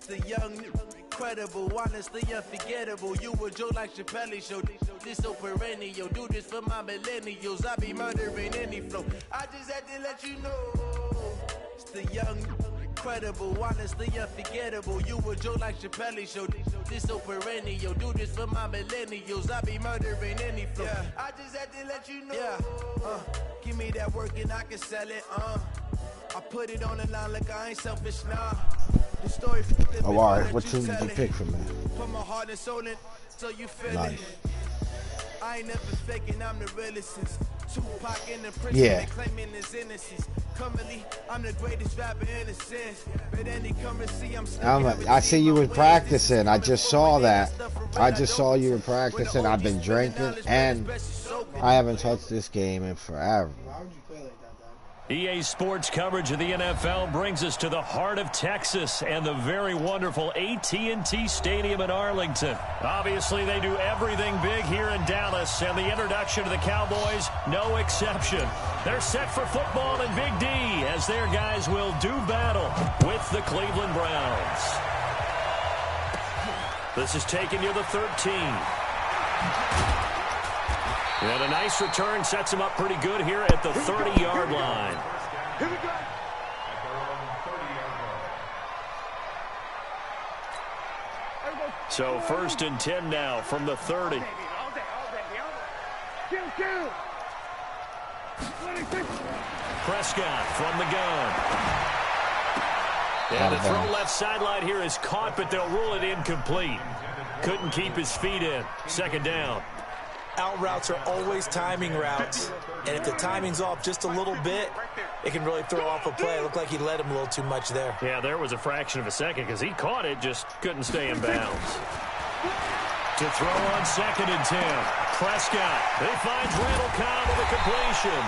The young, incredible, honestly unforgettable. You a joke like Chappelle show. This so perennial. Do this for my millennials. I be murdering any flow. I just had to let you know. It's the young, incredible, honestly unforgettable. You a joke like Chappelle show. This so perennial. Do this for my millennials. I be murdering any flow. Yeah. I just had to let you know. Yeah. Give me that work and I can sell it. I put it on the line like I ain't selfish, nah. The story. Oh, all right. What team did you pick from that? Put my heart and soul in, so you feel nice. it. I ain't never faking, I'm the realest since Tupac in the prison, yeah. claiming his innocence. Currently, I'm the greatest rapper in a sense. But any currency, I see you were practicing. I just saw that. I just saw you were practicing. I've been drinking, and I haven't touched this game in forever. EA Sports coverage of the NFL brings us to the heart of Texas and the very wonderful AT&T Stadium in Arlington. Obviously, they do everything big here in Dallas, and the introduction to the Cowboys, no exception. They're set for football in Big D as their guys will do battle with the Cleveland Browns. This is taking you the 13. And a nice return sets him up pretty good here at the 30-yard line. Here we go. So 1st and 10 now from the 30. Prescott from the gun. And the throw left sideline here is caught, but they'll rule it incomplete. Couldn't keep his feet in. 2nd down. Out routes are always timing routes, and if the timing's off just a little bit, it can really throw off a play. It looked like he led him a little too much there. Yeah, there was a fraction of a second because he caught it, just couldn't stay in bounds. To throw on 2nd and 10. Prescott. He finds Randall Cobb with a completion.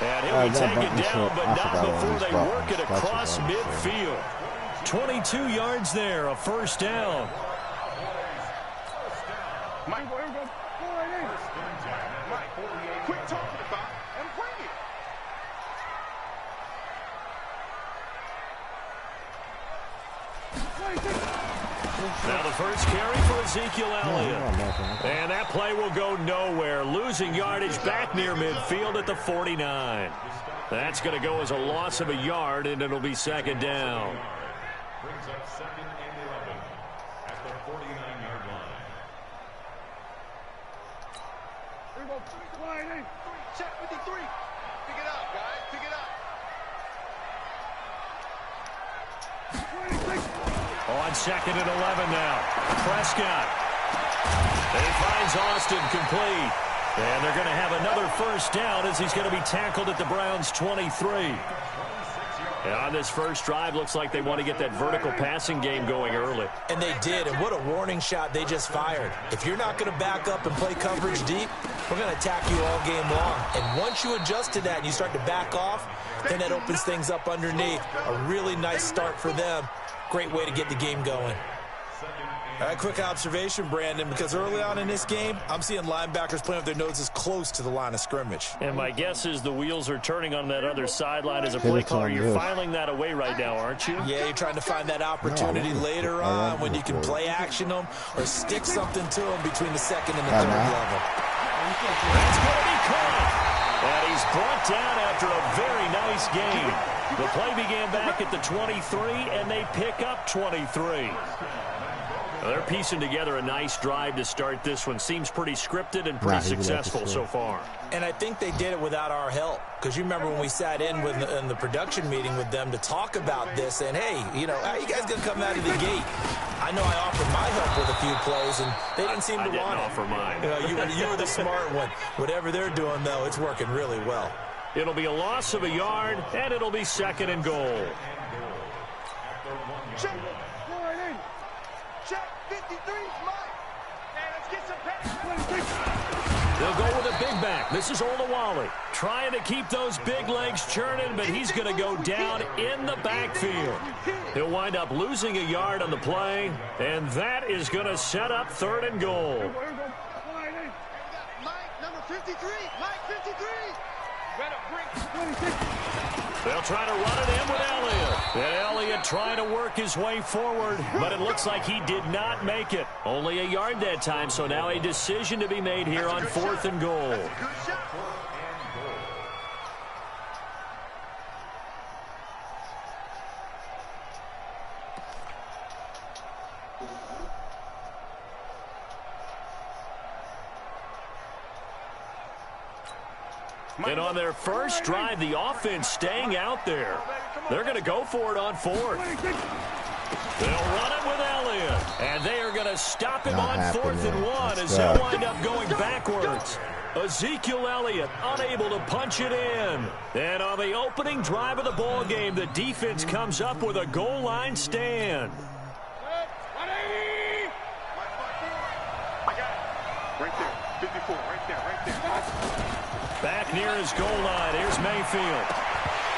And he'll be taken down, but not before they work it across midfield. 22 yards there, a 1st down. Now the first carry for Ezekiel Elliott. And that play will go nowhere. Losing yardage back near midfield at the 49. That's going to go as a loss of a yard, and it'll be 2nd down. Brings up 2nd and 11 at the 49-yard line. Here we go. Check 53. Pick it up, guys. Pick it up. On 2nd and 11 now. Prescott. He finds Austin complete. And they're going to have another 1st down as he's going to be tackled at the Browns' 23. And on this first drive, looks like they want to get that vertical passing game going early. And they did, and what a warning shot they just fired. If you're not going to back up and play coverage deep, we're going to attack you all game long. And once you adjust to that and you start to back off, then that opens things up underneath. A really nice start for them. Great way to get the game going. All right, quick observation, Brandon, because early on in this game, I'm seeing linebackers playing with their noses close to the line of scrimmage. And my guess is the wheels are turning on that other sideline as a play caller. You're filing that away right now, aren't you? Yeah, you're trying to find that opportunity later on when you can play action them or stick something to them between the 2nd and the 3rd level. That's going to be caught. And he's brought down after a very nice game. The play began back at the 23, and they pick up 23. They're piecing together a nice drive to start this one. Seems pretty scripted and pretty successful so far. And I think they did it without our help. Because you remember when we sat in the production meeting with them to talk about this, and hey, you know, how you guys going to come out of the gate? I know I offered my help with a few plays, and they didn't seem to want it. I didn't offer mine. You were the smart one. Whatever they're doing, though, it's working really well. It'll be a loss of a yard, and it'll be 2nd and goal. Check 53, Mike. And let's get some pass. They'll go with a big back. This is Olawale trying to keep those big legs churning, but he's going to go down in the backfield. He'll wind up losing a yard on the play, and that is going to set up 3rd and goal. Mike, number 53. Mike, 53. Better bring. They'll try to run it in with Elliott. And Elliott trying to work his way forward, but it looks like he did not make it. Only a yard that time, so now a decision to be made here on 4th and goal. And on their first drive, the offense staying out there. They're going to go for it on 4th. They'll run it with Elliott. And they are going to stop him on 4th and 1 as they'll wind up going backwards. Ezekiel Elliott unable to punch it in. And on the opening drive of the ball game, the defense comes up with a goal line stand. Right there, 54, right there. Back near his goal line. Here's Mayfield.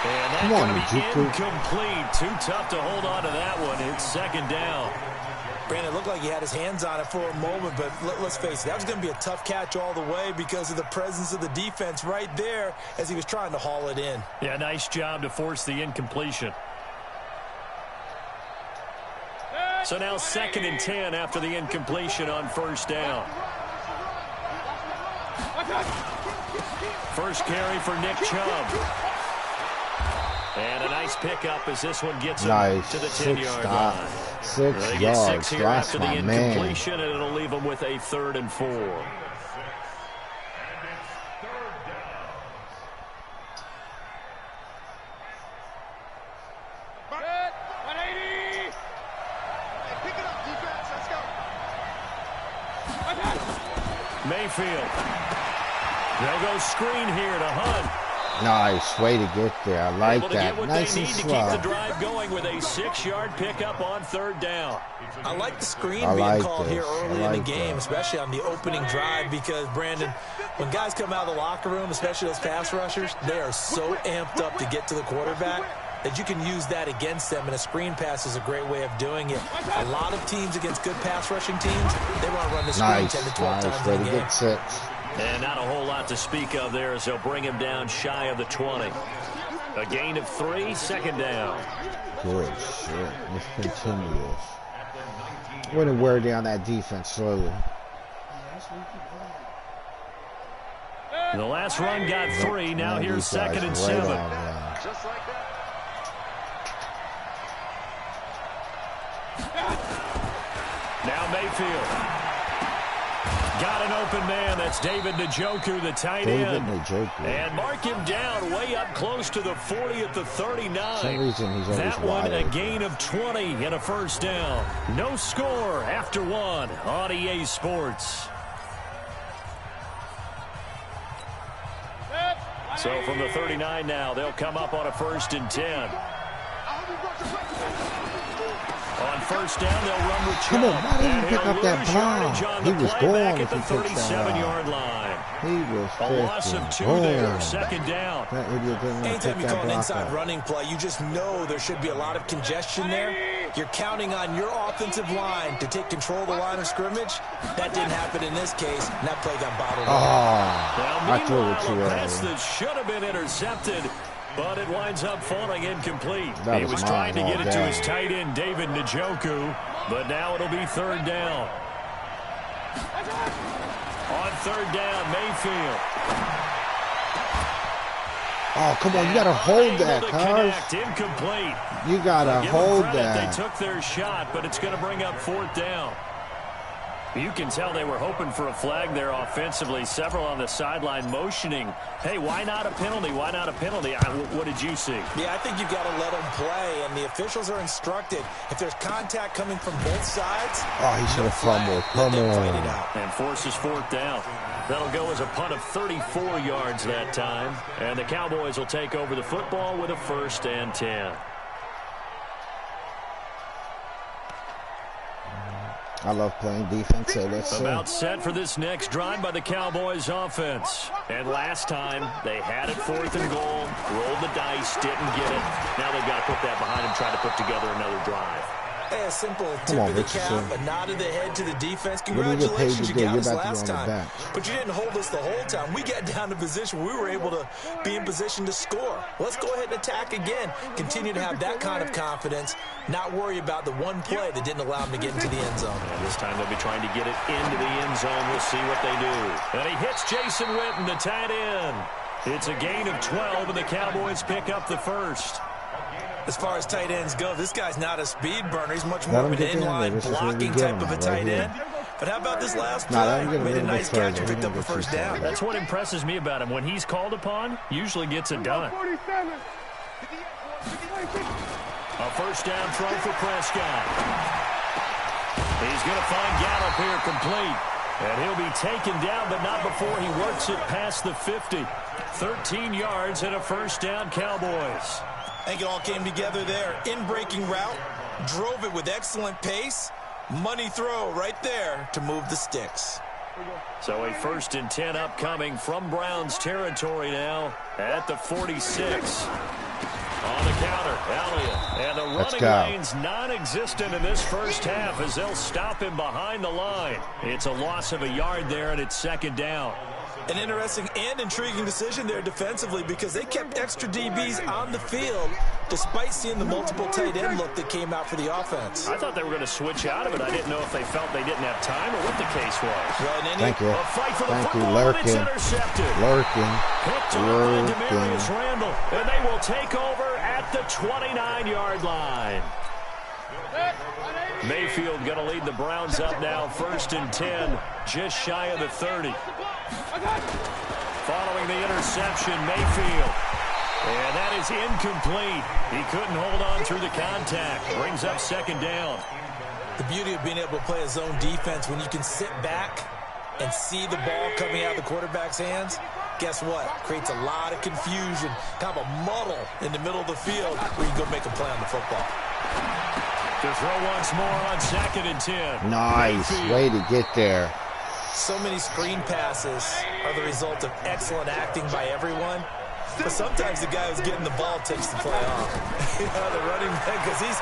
And that's going to be incomplete. Too tough to hold on to that one. It's 2nd down. Brandon, it looked like he had his hands on it for a moment, but let's face it, that was going to be a tough catch all the way because of the presence of the defense right there as he was trying to haul it in. Yeah, nice job to force the incompletion. So now 2nd and 10 after the incompletion on 1st down. First carry for Nick Chubb. And a nice pickup as this one gets him to the 10-yard line. 6 yards. 6 here after the incompletion, and it'll leave them with a 3rd and 4. Mayfield. They'll go screen here to Hunt. Nice way to get there. I like that. Nice and slow. To keep the drive going with a 6-yard pickup on 3rd down. I like the screen being called here early in the game, especially on the opening drive, because, Brandon, when guys come out of the locker room, especially those pass rushers, they are so amped up to get to the quarterback that you can use that against them, and a screen pass is a great way of doing it. A lot of teams against good pass rushing teams, they want to run the screen 10 to 12 times in the game. Get 6. And not a whole lot to speak of there as they'll bring him down shy of the 20. A gain of 3, 2nd down. Good shit. This continues. We're going to wear down that defense slowly. The last run got 3. Now here's 2nd and 7. Just like that. Now Mayfield. Got an open man. That's David Njoku, the tight end. And mark him down way up close to the 40 at the 39. For some reason, he's that one a gain of 20 and a 1st down. No score after 1 on EA Sports. So from the 39 now, they'll come up on a 1st and 10. On 1st down, they'll run with Chubb. Come on, why didn't he pick up that bomb? He was gone if he took that 37-yard line. He was a loss of 2 there, 2nd down. Anytime you call an inside running play, you just know there should be a lot of congestion there. You're counting on your offensive line to take control of the line of scrimmage. That didn't happen in this case, and that play got bottled up. I threw it too early. A pass that should have been intercepted, but it winds up falling incomplete. He was trying to get it to his tight end, David Njoku, but now it'll be 3rd down. On 3rd down, Mayfield. Oh, come on, you got to hold that, cuz. Incomplete. You got to hold that. They took their shot, but it's going to bring up 4th down. You can tell they were hoping for a flag there offensively. Several on the sideline motioning, hey, why not a penalty? Why not a penalty? What did you see? Yeah, I think you've got to let them play, and the officials are instructed. If there's contact coming from both sides, he should have fumbled. Come on. And forces 4th down. That'll go as a punt of 34 yards that time. And the Cowboys will take over the football with a 1st and 10. I love playing defense, so let's see. About set for this next drive by the Cowboys offense. And last time, they had it 4th and goal, rolled the dice, didn't get it. Now they've got to put that behind them, try to put together another drive. Hey, a simple tip of the cap, a nod of the head to the defense. Congratulations, you got us last time. But you didn't hold us the whole time. We got down to position where we were able to be in position to score. Let's go ahead and attack again. Continue to have that kind of confidence, not worry about the one play that didn't allow them to get into the end zone. And this time they'll be trying to get it into the end zone. We'll see what they do. And he hits Jason Witten, the tight end. It's a gain of 12, and the Cowboys pick up the first. As far as tight ends go, this guy's not a speed burner. He's much more of an inline blocking type of a tight end. But how about this last play? Made a nice catch and picked up a first down. That's what impresses me about him. When he's called upon, usually gets it done. A first down throw for Prescott. He's going to find Gallup here complete. And he'll be taken down, but not before he works it past the 50. 13 yards and a first down, Cowboys. I think it all came together there. In-breaking route, drove it with excellent pace. Money throw right there to move the sticks. So a 1st and 10 upcoming from Browns territory now at the 46. On the counter, Elliott. And the running lane's non-existent in this first half as they'll stop him behind the line. It's a loss of a yard there, and it's 2nd down. An interesting and intriguing decision there defensively because they kept extra DBs on the field despite seeing the multiple tight end look that came out for the offense. I thought they were going to switch out of it. I didn't know if they felt they didn't have time or what the case was. Well, Thank you. A fight for the Thank you. football, and it's intercepted. Picked on by Demarius Randall, and they will take over at the 29-yard line. Mayfield going to lead the Browns up now, 1st and 10, just shy of the 30. Following the interception, Mayfield. And that is incomplete. He couldn't hold on through the contact. Brings up 2nd down. The beauty of being able to play a zone defense when you can sit back and see the ball coming out of the quarterback's hands, guess what? Creates a lot of confusion, kind of a muddle in the middle of the field where you can go make a play on the football. To throw once more on 2nd and 10. Nice way to get there. So many screen passes are the result of excellent acting by everyone. But sometimes the guy who's getting the ball takes the play off. You know, the running back, because he's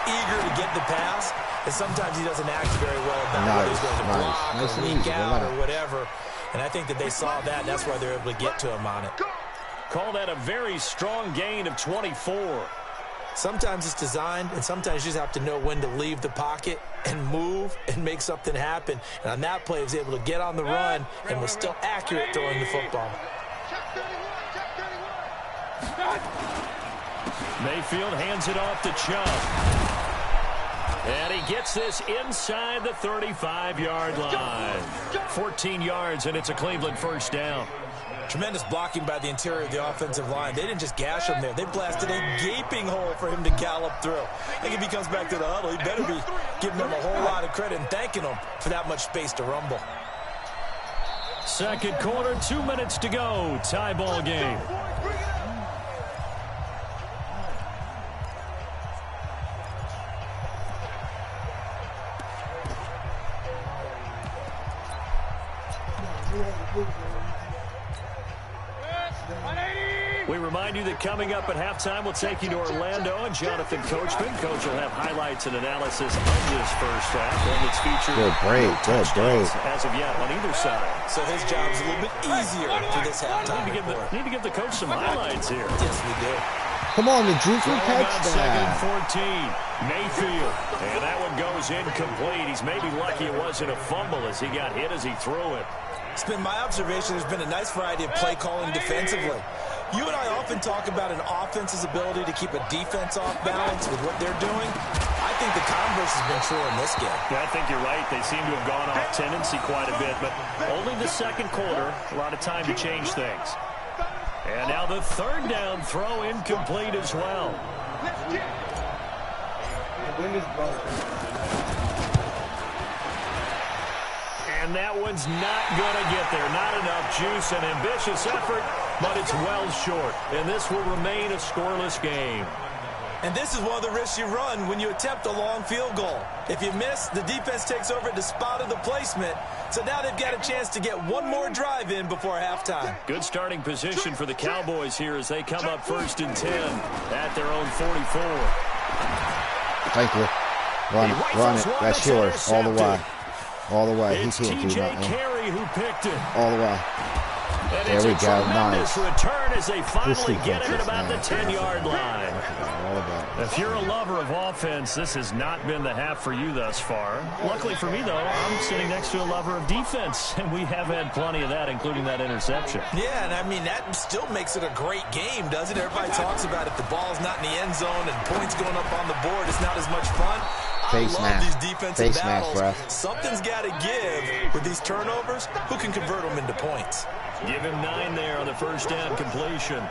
eager to get the pass, and sometimes he doesn't act very well about whether he's going to block or leak out or whatever. And I think that they saw that, and that's why they're able to get to him on it. Call that a very strong gain of 24. Sometimes it's designed, and sometimes you just have to know when to leave the pocket and move and make something happen. And on that play, he was able to get on the run and was still accurate throwing the football. Mayfield hands it off to Chubb. And he gets this inside the 35-yard line. 14 yards, and it's a Cleveland first down. Tremendous blocking by the interior of the offensive line. They didn't just gash him there. They blasted a gaping hole for him to gallop through. I think if he comes back to the huddle, he better be giving them a whole lot of credit and thanking them for that much space to rumble. 2nd quarter, 2 minutes to go. Tie ball game. We remind you that coming up at halftime, we'll take you to Orlando and Jonathan Coachman. Coach will have highlights and analysis of this first half. And it's featured good break as of yet on either side. So his job's a little bit easier for this halftime. Need to give the coach some highlights here. Yes, we do. Come on, the Juicy catch that. 2nd and 14. Mayfield. And that one goes incomplete. He's maybe lucky it wasn't a fumble as he got hit as he threw it. It's been my observation there's been a nice variety of play calling defensively. You and I often talk about an offense's ability to keep a defense off balance with what they're doing. I think the converse has been true in this game. Yeah, I think you're right. They seem to have gone off tendency quite a bit, but only the 2nd quarter, a lot of time to change things. And now the 3rd down throw incomplete as well. And that one's not going to get there. Not enough juice. An ambitious effort, but it's well short. And this will remain a scoreless game. And this is one of the risks you run when you attempt a long field goal. If you miss, the defense takes over at the spot of the placement. So now they've got a chance to get one more drive in before halftime. Good starting position for the Cowboys here as they come up 1st and 10 at their own 44. Thank you. Run it, run it. That's yours. All the way. All the way. He can't do nothing. Carey who picked it. All the way. And there we go. Nice. Return as they finally get it at about the 10-yard line. If you're a lover of offense, this has not been the half for you thus far. Luckily for me, though, I'm sitting next to a lover of defense, and we have had plenty of that, including that interception. Yeah, and I mean, that still makes it a great game, doesn't it? Everybody talks about if the ball's not in the end zone and points going up on the board, it's not as much fun. I love these defensive battles. Something's got to give with these turnovers. Who can convert them into points? Give him 9 there on the first down completion.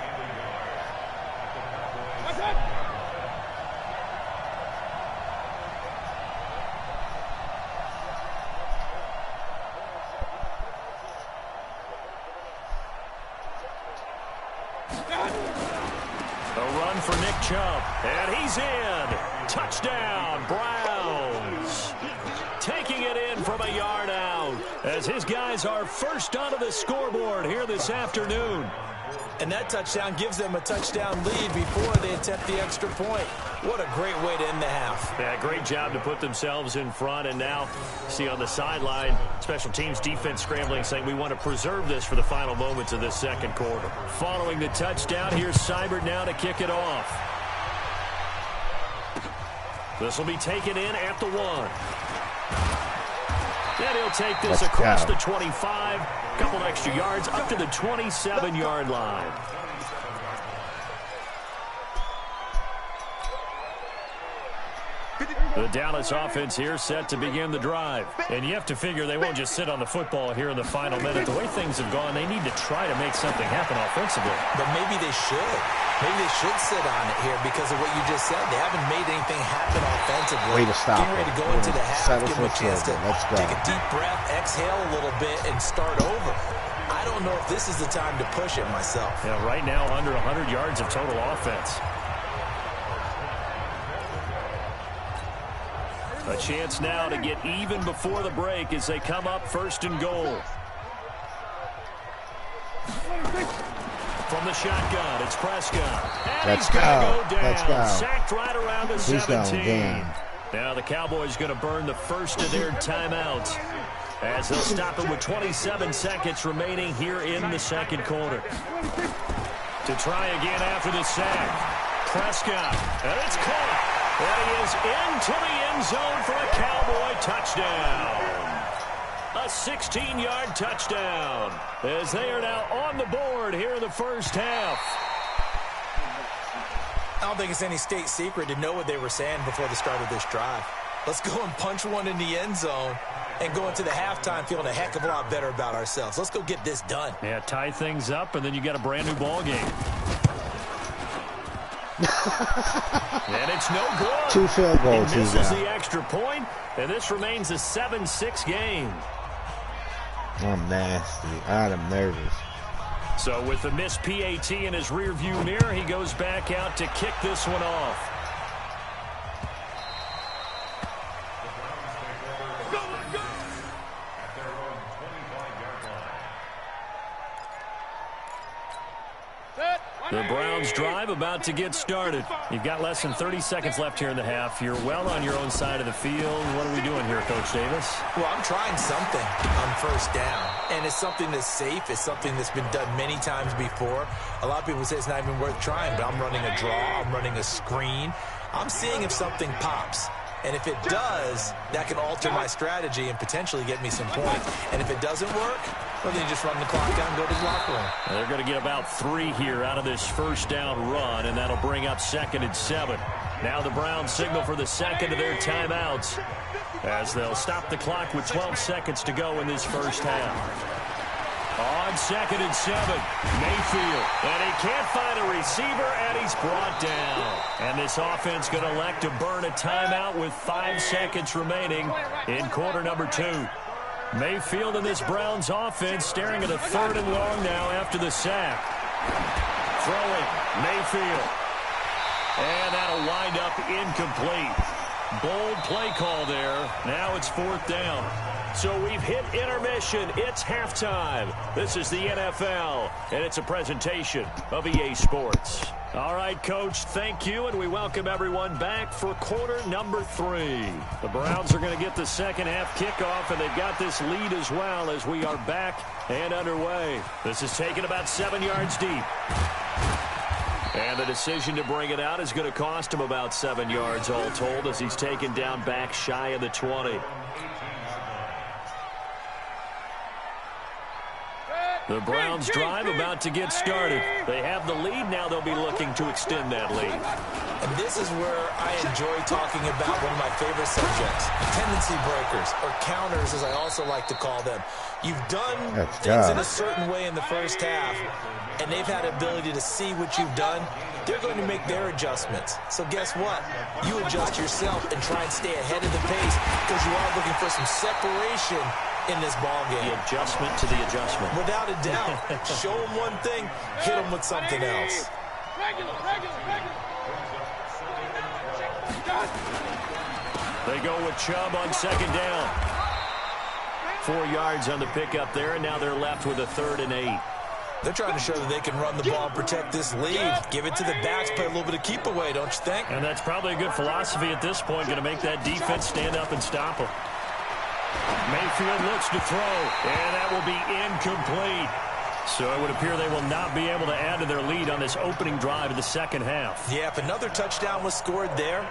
A run for Nick Chubb, and he's in. Touchdown, Browns. Taking it in from a yard out as his guys are first onto the scoreboard here this afternoon. And that touchdown gives them a touchdown lead before they attempt the extra point. What a great way to end the half. Yeah, great job to put themselves in front. And now, see on the sideline, special teams defense scrambling, saying we want to preserve this for the final moments of this second quarter. Following the touchdown, here's Seibert now to kick it off. This will be taken in at the 1. And he'll take this across the 25, a couple extra yards up to the 27-yard line. The Dallas offense here set to begin the drive. And you have to figure they won't just sit on the football here in the final minute. The way things have gone, they need to try to make something happen offensively. But maybe they should. Maybe they should sit on it here because of what you just said. They haven't made anything happen offensively. Way to stop. Getting ready to go into the half, give them a chance to take a deep breath, exhale a little bit, and start over. I don't know if this is the time to push it myself. Yeah, right now under 100 yards of total offense. A chance now to get even before the break as they come up first and goal. From the shotgun, it's Prescott. And Let's he's go. Go down. Let's go. Sacked right around the 17. Down. Now the Cowboys going to burn the first of their timeouts as they'll stop it with 27 seconds remaining here in the second quarter. To try again after the sack. Prescott, and it's caught. And he is into the end zone for a Cowboy touchdown. A 16-yard touchdown as they are now on the board here in the first half. I don't think it's any state secret to know what they were saying before the start of this drive. Let's go and punch one in the end zone and go into the halftime feeling a heck of a lot better about ourselves. Let's go get this done. Yeah, tie things up, and then you got a brand-new ball game. And it's no good. 2 field goals. He misses the extra point, and this remains a 7-6 game. I'm nasty. I'm nervous. So with the missed PAT in his rearview mirror, he goes back out to kick this one off. The Browns drive about to get started. You've got less than 30 seconds left here in the half. You're well on your own side of the field. What are we doing here, Coach Davis? Well, I'm trying something on first down. And it's something that's safe. It's something that's been done many times before. A lot of people say it's not even worth trying, but I'm running a draw. I'm running a screen. I'm seeing if something pops. And if it does, that can alter my strategy and potentially get me some points. And if it doesn't work, well, then you just run the clock out and go to the locker room. They're going to get about 3 here out of this first down run, and that'll bring up 2nd and 7. Now the Browns signal for the second of their timeouts as they'll stop the clock with 12 seconds to go in this first half. On 2nd and 7, Mayfield, and he can't find a receiver, and he's brought down. And this offense going to elect to burn a timeout with 5 seconds remaining in quarter number 2. Mayfield and this Browns offense staring at a 3rd and long now after the sack. Throwing, Mayfield. And that'll wind up incomplete. Bold play call there. Now it's 4th down. So we've hit intermission. It's halftime. This is the NFL, and it's a presentation of EA Sports. All right, Coach, thank you, and we welcome everyone back for quarter number 3. The Browns are going to get the second half kickoff, and they've got this lead as well as we are back and underway. This is taken about 7 yards deep. And the decision to bring it out is going to cost him about 7 yards all told as he's taken down back shy of the 20. The Browns drive about to get started. They have the lead. Now they'll be looking to extend that lead. And this is where I enjoy talking about one of my favorite subjects, tendency breakers, or counters, as I also like to call them. You've done things in a certain way in the first half, and they've had the ability to see what you've done. They're going to make their adjustments. So guess what? You adjust yourself and try and stay ahead of the pace because you are looking for some separation in this ball game. The adjustment to the adjustment. Without a doubt. Show them one thing, hit them with something else. They go with Chubb on second down. 4 yards on the pickup there, and now they're left with a 3rd and 8. They're trying to show that they can run the ball and protect this lead. Give it to the backs, play a little bit of keep away, don't you think? And that's probably a good philosophy at this point, going to make that defense stand up and stop them. Mayfield looks to throw, and that will be incomplete. So it would appear they will not be able to add to their lead on this opening drive of the second half. Yeah, if another touchdown was scored there,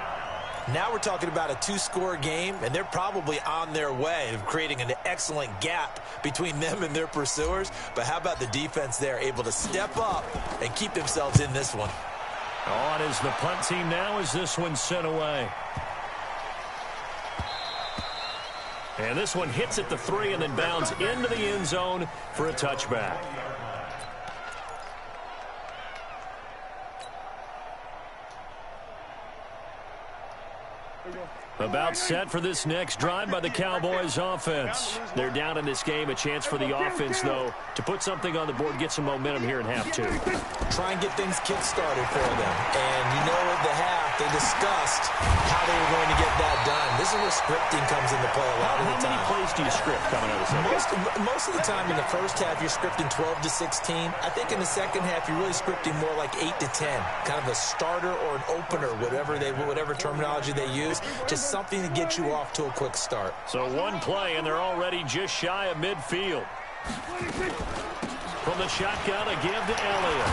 now we're talking about a 2-score game, and they're probably on their way of creating an excellent gap between them and their pursuers. But how about the defense there, able to step up and keep themselves in this one? On is the punt team now as this one's sent away. And this one hits at the 3 and then bounds into the end zone for a touchback. About set for this next drive by the Cowboys offense. They're down in this game. A chance for the offense, though, to put something on the board, get some momentum here in half 2. Try and get things kick-started for them. And you know at the half, they discussed how they were going to get that done. This is where scripting comes into play a lot of the time. How many plays do you script coming out of the second? Most of the time in the first half, you're scripting 12 to 16. I think in the second half, you're really scripting more like 8 to 10. Kind of a starter or an opener, whatever terminology they use. Just something to get you off to a quick start. So one play, and they're already just shy of midfield. From the shotgun, a give to Elliott.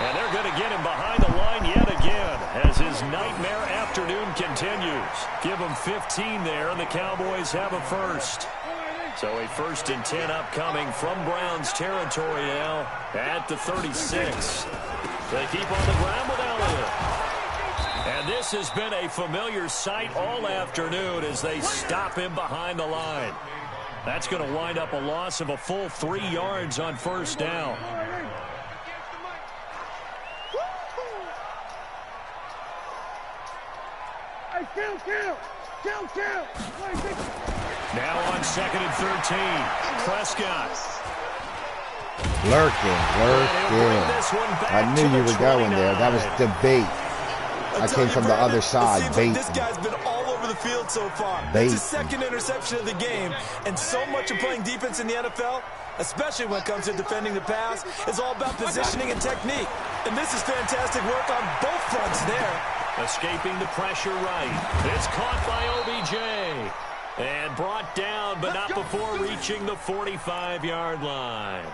And they're going to get him behind the line yet again as his nightmare afternoon continues. Give him 15 there, and the Cowboys have a first. So a 1st and 10 upcoming from Browns territory now at the 36. They keep on the ground with Elliott. And this has been a familiar sight all afternoon as they stop him behind the line. That's going to wind up a loss of a full 3 yards on first down. Now on 2nd and 13. Prescott. Lurking. I knew you were going there. That was debate. I came from the other side. Like this guy's been all over the field so far. It's his 2nd interception of the game. And so much of playing defense in the NFL, especially when it comes to defending the pass, is all about positioning and technique. And this is fantastic work on both fronts there. Escaping the pressure right. It's caught by OBJ. And brought down, but not before reaching the 45-yard line.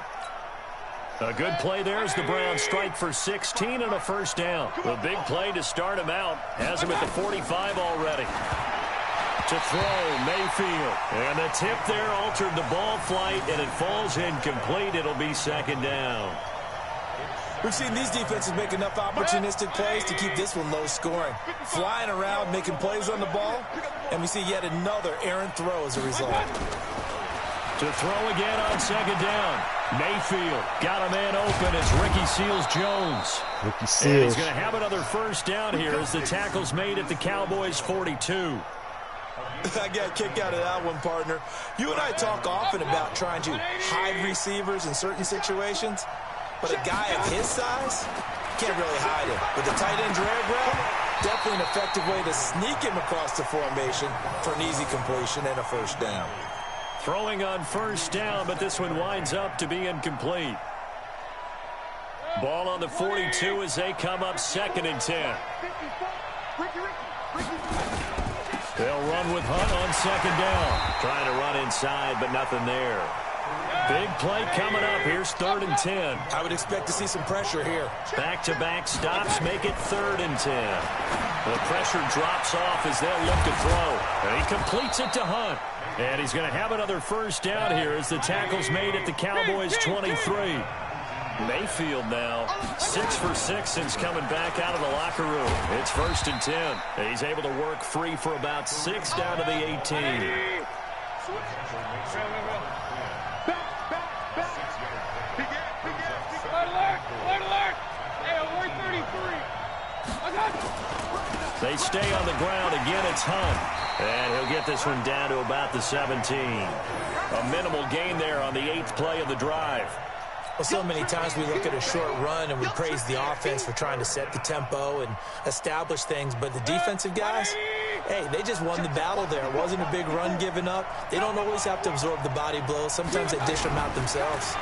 A good play there as the Browns strike for 16 and a first down. A big play to start him out. Has him at the 45 already. To throw, Mayfield. And the tip there altered the ball flight, and it falls incomplete. It'll be 2nd down. We've seen these defenses make enough opportunistic plays to keep this one low scoring. Flying around, making plays on the ball, and we see yet another errant throw as a result. To throw again on 2nd down. Mayfield got a man open. It's Ricky Seals-Jones. Ricky Seals. And he's going to have another first down here as the tackle's made at the Cowboys' 42. I got a kick out of that one, partner. You and I talk often about trying to hide receivers in certain situations, but a guy of his size can't really hide him. With the tight end drag route, definitely an effective way to sneak him across the formation for an easy completion and a first down. Throwing on first down, but this one winds up to be incomplete. Ball on the 42 as they come up 2nd and 10. They'll run with Hunt on 2nd down. Trying to run inside, but nothing there. Big play coming up. Here's 3rd and 10. I would expect to see some pressure here. Back-to-back stops make it 3rd and 10. The pressure drops off as they'll look to throw. And he completes it to Hunt. And he's going to have another 1st down here as the tackle's made at the Cowboys' 23. Mayfield now 6 for 6 since coming back out of the locker room. It's 1st and 10. He's able to work free for about 6 down to the 18. They stay on the ground. Again, it's Hunt. And he'll get this one down to about the 17. A minimal gain there on the 8th play of the drive. Well, so many times we look at a short run and we praise the offense for trying to set the tempo and establish things. But the defensive guys, hey, they just won the battle there. It wasn't a big run given up. They don't always have to absorb the body blows. Sometimes they dish them out themselves.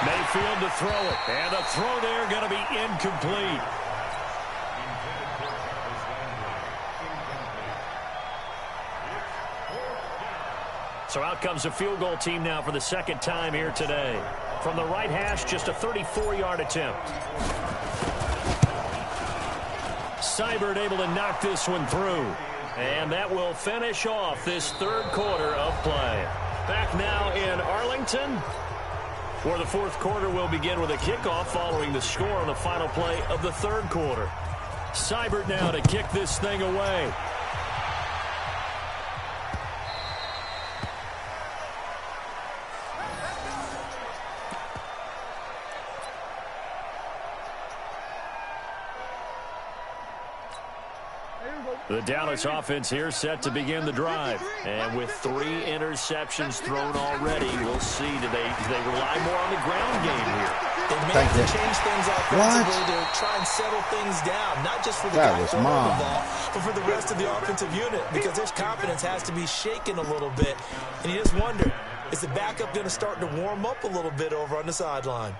Mayfield to throw it. And the throw there going to be incomplete. So out comes a field goal team now for the 2nd time here today. From the right hash, just a 34-yard attempt. Seibert able to knock this one through. And that will finish off this 3rd quarter of play. Back now in Arlington, where the 4th quarter will begin with a kickoff following the score on the final play of the 3rd quarter. Seibert now to kick this thing away. The Dallas offense here set to begin the drive. And with 3 interceptions thrown already, we'll see, do they rely more on the ground game here? They may have to change things offensively to try and settle things down, not just for the guy throwing the ball, but for the rest of the offensive unit, because their confidence has to be shaken a little bit. And you just wonder, is the backup going to start to warm up a little bit over on the sideline?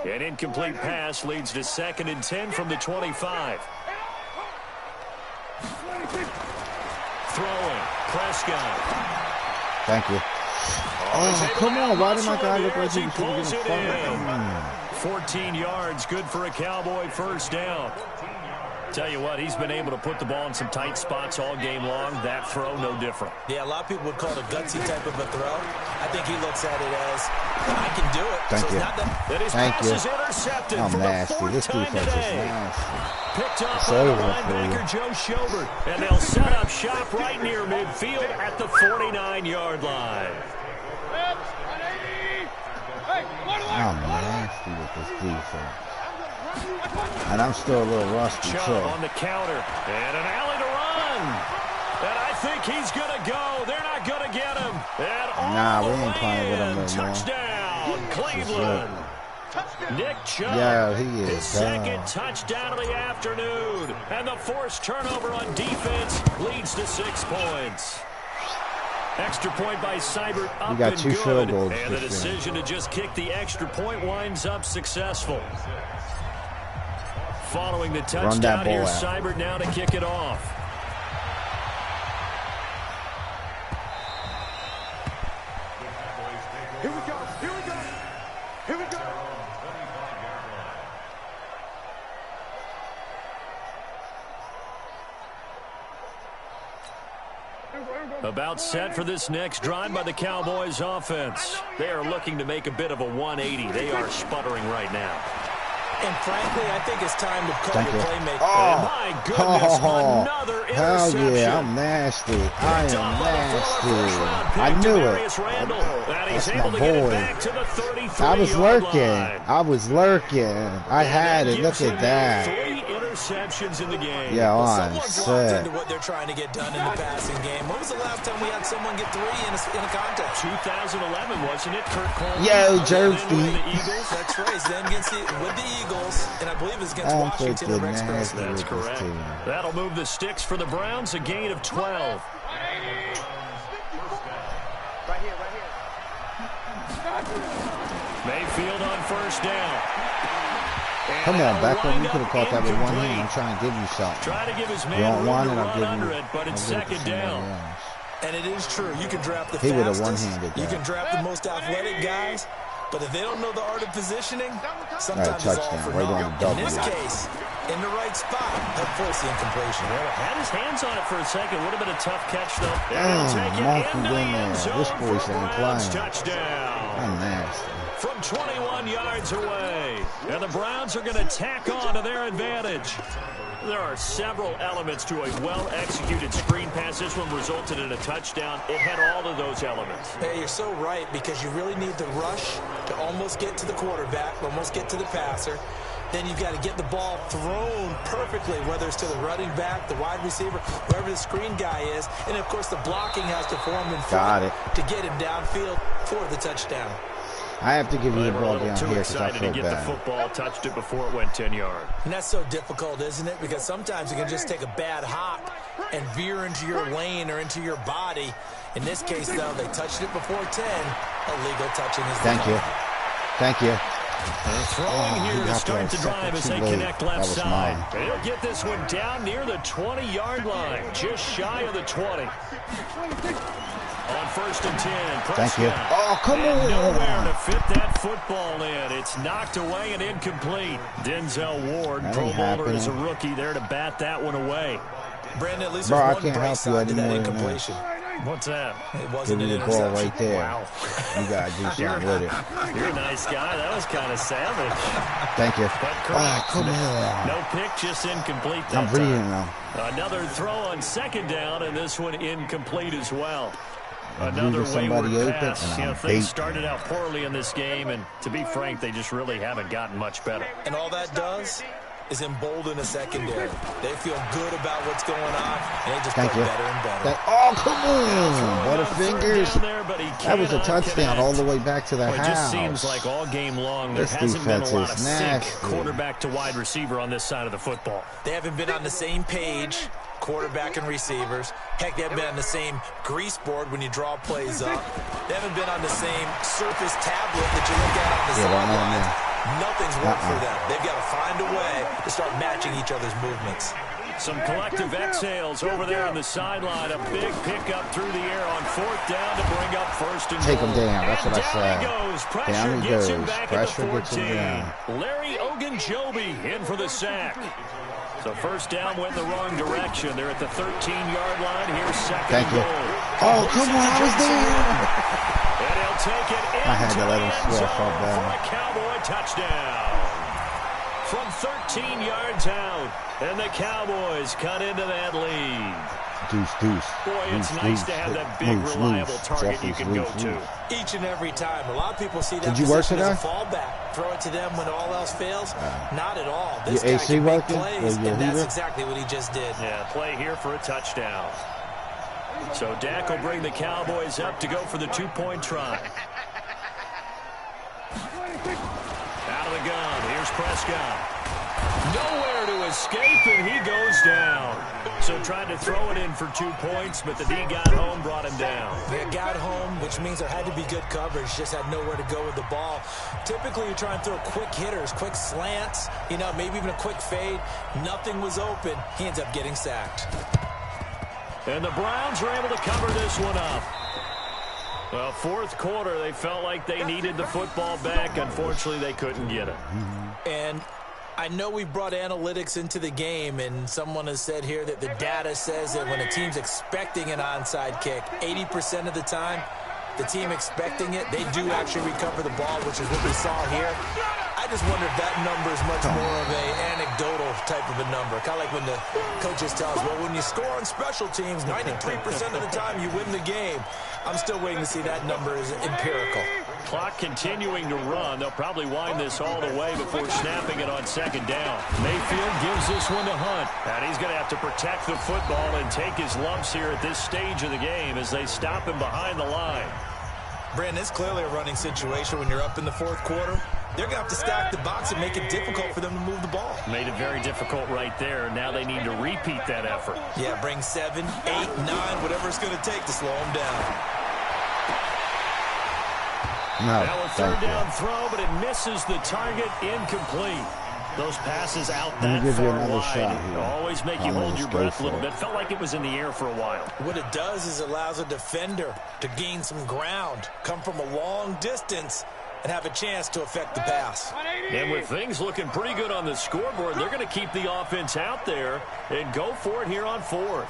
An incomplete pass leads to 2nd and 10 from the 25. Throwing. Prescott. Thank you. Oh, come on. Why did my guy look like he was going to get a 14 yards. Good for a Cowboy 1st down. Tell you what, he's been able to put the ball in some tight spots all game long. That throw, no different. Yeah, a lot of people would call it a gutsy type of a throw. I think he looks at it as, I can do it. Thank you. That his pass is intercepted for the 4th time today. Picked up by the linebacker Joe Schobert. And they'll set up shop right near midfield at the 49-yard line. I'm nasty with this defense. And I'm still a little rusty, too. On the counter. And an alley to run. And I think he's going to go. They're not going to get him. And we ain't playing with him no more. Touchdown, Cleveland. Nick Chubb. Yeah, he is. His 2nd touchdown of the afternoon. And the forced turnover on defense leads to 6 points. Extra point by Seibert up you got and 2 good. field goals. And the decision to just kick the extra point winds up successful. Following the touchdown, here's Seibert now to kick it off. Here we go. Here we go. Here we go. About set for this next drive by the Cowboys offense. They are looking to make a bit of a 180. They are sputtering right now. And frankly, I think it's time to call your playmaker. Oh, my goodness, another interception. Hell yeah, I'm nasty. I am nasty. I knew it. That's my boy. I was lurking. I was lurking. I had it. Look at that. 3 interceptions in the game. Yeah, on someone's locked into what they're trying to get done in the passing game. When was the last time we had someone get 3 in a contest? 2011, wasn't it? Kurt Coleman. Yo, Jersey. That's right. Then with the Eagles, and I believe it's against Washington or Rex Grossman. That's correct. That'll move the sticks for the Browns, a gain of 12. Mayfield on first down. Come on, Beckham. You could have caught that with one hand. I'm trying to give you something. Try to give his You man don't room want to it, I'll run give under you. it, but it's I'll give it to second down. somebody else. And it is true. You can draft the He would have fastest. one-handed that. You can draft the most athletic guys. But if they don't know the art of positioning, sometimes it's all for right on naught. the In this case, in the right spot, he'll force the incompletion. Well, had his hands on it for a second. Would have been a tough catch, though. Monkey in there. This boy's ain't playing. Touchdown. I'm nasty. From 21 yards away. And the Browns are going to tack on to their advantage. There are several elements to a well-executed screen pass. This one resulted in a touchdown. It had all of those elements. Hey, you're so right, because you really need the rush to almost get to the quarterback, almost get to the passer. Then you've got to get the ball thrown perfectly, whether it's to the running back, the wide receiver, wherever the screen guy is. And, of course, the blocking has to form in front to get him downfield for the touchdown. I have to give you the ball down too here because I excited feel to get bad. the football, touched it before it went 10 yards. And that's so difficult, isn't it? Because sometimes you can just take a bad hop and veer into your lane or into your body. In this case, though, they touched it before 10. Illegal touching is Thank you. Thank you. They're throwing here to start the drive as they connect left side. They'll get this one down near the 20-yard line, just shy of the 20. On first and 10, Prescott. Thank you. Oh, come on. Nowhere to fit that football in. It's knocked away and incomplete. Denzel Ward, Pro Bowler as a rookie, there to bat that one away. Brandon, at least there's one bright side to that incompletion. What's that? It wasn't an Give me the ball interception. right there. Wow. You got to do something with it. You're a nice guy. That was kind of savage. Thank you. But Oh, come on. No pick, just incomplete that I'm breathing time. now. Another throw on second down, and this one incomplete as well. I'm Another breathing wayward somebody open, pass. and You know, I'm things bait. started out poorly in this game, and to be frank, they just really haven't gotten much better. And all that does is embolden a secondary. They feel good about what's going on, and they just play better and better. Oh, come on. Butterfingers. That was a touchdown all the way back to the house. It just seems like all game long there This hasn't been a defense lot is of sync nasty. quarterback to wide receiver on this side of the football. They haven't been on the same page, quarterback and receivers. Heck, they haven't been on the same grease board when you draw plays up. They haven't been on the same surface tablet that you look at on the sidelines. Nothing's worked for them. They've got to find a way to start matching each other's movements. Some collective exhales over there on the sideline. A big pickup through the air on fourth down to bring up first and Take goal. him down. That's what I said. Down he goes. Pressure Down he gets him goes. back Pressure at the gets him 14. down. Larry Ogunjobi in for the sack. So first down went the wrong direction. They're at the 13-yard line. Here's second Thank you. goal. Oh, come on. I was there. And he'll take it I had to let him sweat for up there. a Cowboy touchdown. From 13 yards out, and the Cowboys cut into that lead. Deuce. Boy, it's nice to have that big, reliable target you can go to. Each and every time. A lot of people see that Did you work position as a today? fallback. Throw it to them when all else fails. Not at all. This Your guy AC can make working? plays, Or your and that's heater? exactly what he just did. Yeah, play here for a touchdown. So Dak will bring the Cowboys up to go for the two-point try. Out of the gun, here's Prescott. Nowhere to escape, and he goes down. So tried to throw it in for 2 points, but the D got home, brought him down. They got home, which means there had to be good coverage. Just had nowhere to go with the ball. Typically, you try and throw quick hitters, quick slants, maybe even a quick fade. Nothing was open. He ends up getting sacked. And the Browns were able to cover this one up. Well, fourth quarter, they felt like they needed the football back. Unfortunately, they couldn't get it. And I know we brought analytics into the game, and someone has said here that the data says that when a team's expecting an onside kick, 80% of the time, the team expecting it, they do actually recover the ball, which is what we saw here. I just wonder if that number is much more of a anecdotal type of a number. Kind of like when the coaches tell us, well, when you score on special teams, 93% of the time you win the game. I'm still waiting to see that number is empirical. Clock continuing to run. They'll probably wind this all the way before snapping it on second down. Mayfield gives this one to Hunt. And he's going to have to protect the football and take his lumps here at this stage of the game as they stop him behind the line. Brandon, it's clearly a running situation when you're up in the fourth quarter. They're going to have to stack the box and make it difficult for them to move the ball. Made it very difficult right there. Now they need to repeat that effort. Yeah, bring 7, 8, 9, whatever it's going to take to slow them down. No, now a third down throw, but it misses the target, incomplete. Those passes out that far wide always make you hold your breath a little bit. Felt like it was in the air for a while. What it does is it allows a defender to gain some ground, come from a long distance, and have a chance to affect the pass. And with things looking pretty good on the scoreboard, they're going to keep the offense out there and go for it here on fourth.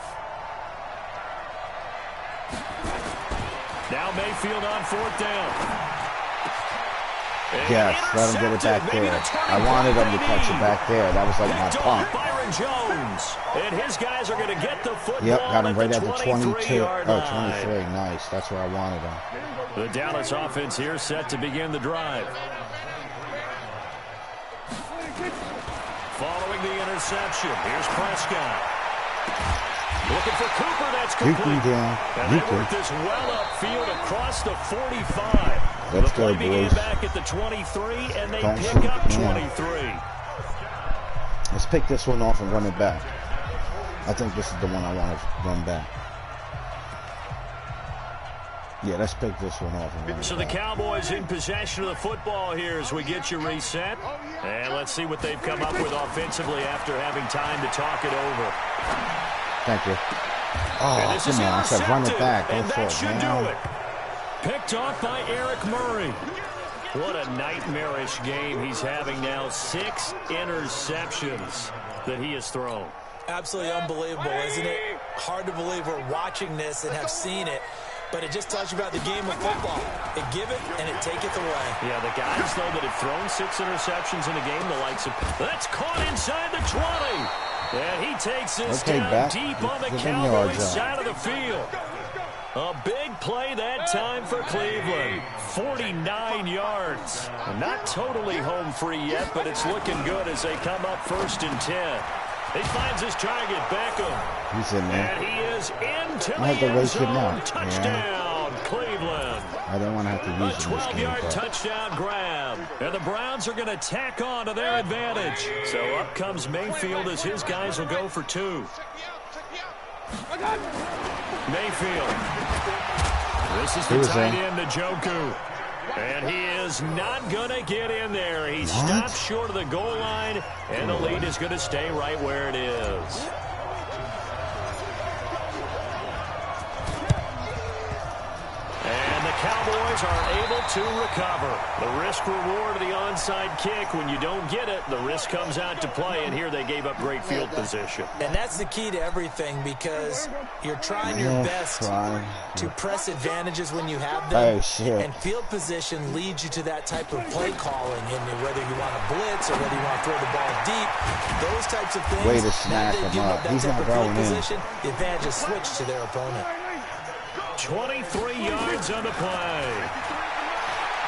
Now Mayfield on fourth down. Yes, let him get it back there. I wanted him to catch it back there. That was like my pump. Byron Jones. And his guys are going to get the football. Yep, got him right at the 23. Oh, 23. Nice. That's where I wanted him. The Dallas offense here set to begin the drive. Following the interception, here's Prescott. Looking for Cooper, that's complete. And they work this well upfield across the 45. Let's the play go, began boys. back at the 23, and they pick up 23. Let's pick this one off and run it back. I think this is the one I want to run back. Yeah, let's pick this one off and run it back. So the Cowboys in possession of the football here as we get you reset. And let's see what they've come up with offensively after having time to talk it over. Thank you. Oh, come on. I said run it back. Go for it, man. Picked off by Eric Murray. What a nightmarish game he's having now. 6 interceptions that he has thrown. Absolutely unbelievable, isn't it? Hard to believe we're watching this and have seen it, but it just tells you about the game of football. It give it and it take it away. Yeah, the guys, though, that have thrown 6 interceptions in a game, the likes of... That's caught inside the 20. And he takes this down deep on the Cowboys side of the field. A big play that time for Cleveland. 49 yards. Not totally home free yet, but it's looking good as they come up 1st and 10. He finds his target, Beckham. He's in there. And he is into the end zone. Touchdown, Cleveland. I don't want to have to use a 12-yard touchdown grab. And the Browns are going to tack on to their advantage. So up comes Mayfield as his guys will go for 2. Mayfield. This is the tight end, Njoku. And he is not going to get in there. He stops short of the goal line, and the lead is going to stay right where it is. And the Cowboys are able to recover. The risk-reward of the onside kick, when you don't get it, the risk comes out to play, and here they gave up great field position. And that's the key to everything, because you're trying your best to press advantages when you have them, and field position leads you to that type of play calling, and whether you want to blitz or whether you want to throw the ball deep, those types of things. Way to snack him up. He's not going in. The advantage is switched to their opponent. 23 yards on the play.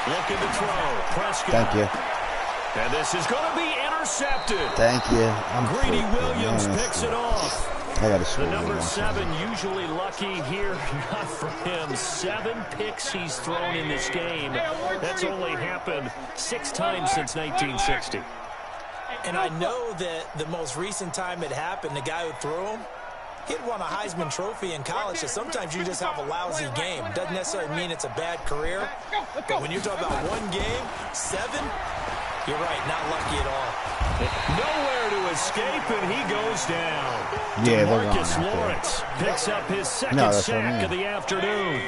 Looking to throw. Prescott. Thank you. And this is going to be intercepted. Thank you. Greedy Williams picks it off. I got to the number 7 usually lucky here. Not for him. 7 picks he's thrown in this game. That's only happened 6 times since 1960. And I know that the most recent time it happened, the guy who threw him, he'd won a Heisman Trophy in college, so sometimes you just have a lousy game. Doesn't necessarily mean it's a bad career, but when you're talking about 1 game, 7, you're right, not lucky at all. Nowhere to escape, and he goes down. Yeah, Marcus Lawrence picks up his second sack of the afternoon.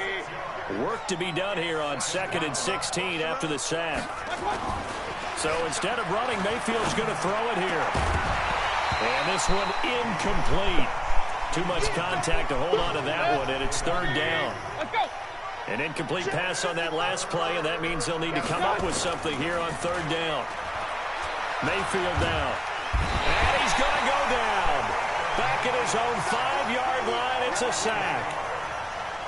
Work to be done here on 2nd and 16 after the sack. So instead of running, Mayfield's going to throw it here. And this one incomplete. Too much contact to hold on to that one, and it's 3rd down. An incomplete pass on that last play, and that means they'll need to come up with something here on 3rd down. Mayfield down. And he's going to go down. Back at his own 5-yard line, it's a sack.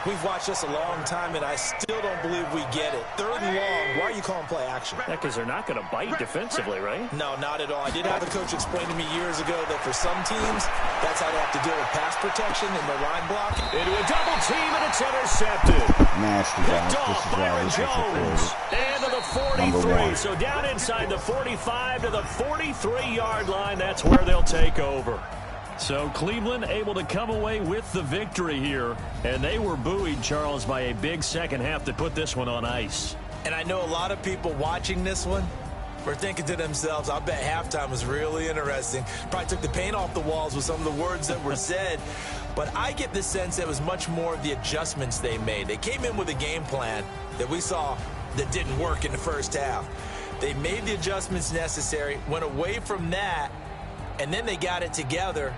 We've watched this a long time, and I still don't believe we get it. 3rd and long. Why are you calling play action? Yeah, because they're not going to bite defensively, right? No, not at all. I did have a coach explain to me years ago that for some teams, that's how they have to deal with pass protection and the line block. Into a double team, and it's intercepted. Nasty, guys. Picked off Byron Jones. And to the 43. So down inside the 45 to the 43-yard line. That's where they'll take over. So Cleveland able to come away with the victory here. And they were buoyed, Charles, by a big second half that put this one on ice. And I know a lot of people watching this one were thinking to themselves, I bet halftime was really interesting. Probably took the paint off the walls with some of the words that were said. But I get the sense that it was much more of the adjustments they made. They came in with a game plan that we saw that didn't work in the first half. They made the adjustments necessary, went away from that, and then they got it together,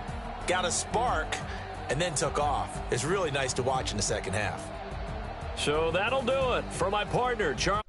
got a spark, and then took off. It's really nice to watch in the second half. So that'll do it for my partner, Charles.